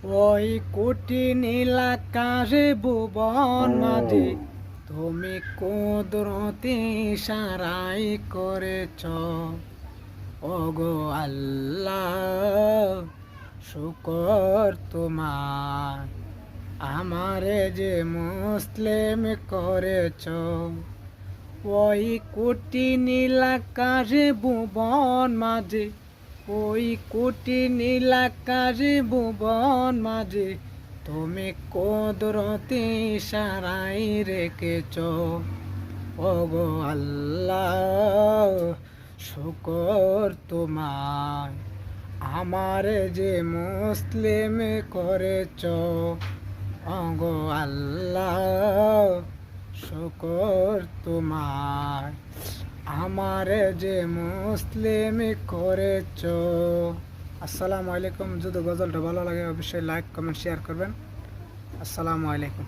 ওই কোটি নীলাকাশে ভুবন মাঝে তুমি কুদরতি সারাই করেছ। ওগো আল্লাহ শুকর তোমার, আমারে যে মুসলিম করেছ। ওই কোটি নীলাকাশে ভুবন মাঝে, ওই কোটি নীলাকাশে ভুবন মাঝে তুমি কুদরতি সারাই রেখেছ। ওগো আল্লাহ শুকর তোমার, আমারে যে মুসলিম করেছ। ওগো আল্লাহ শুকর তোমার, আমারে যে মুসলিম করেছ। আসসালামু আলাইকুম। যদি গজলটা ভালো লাগে অবশ্যই লাইক কমেন্ট শেয়ার করবেন। আসসালামু আলাইকুম।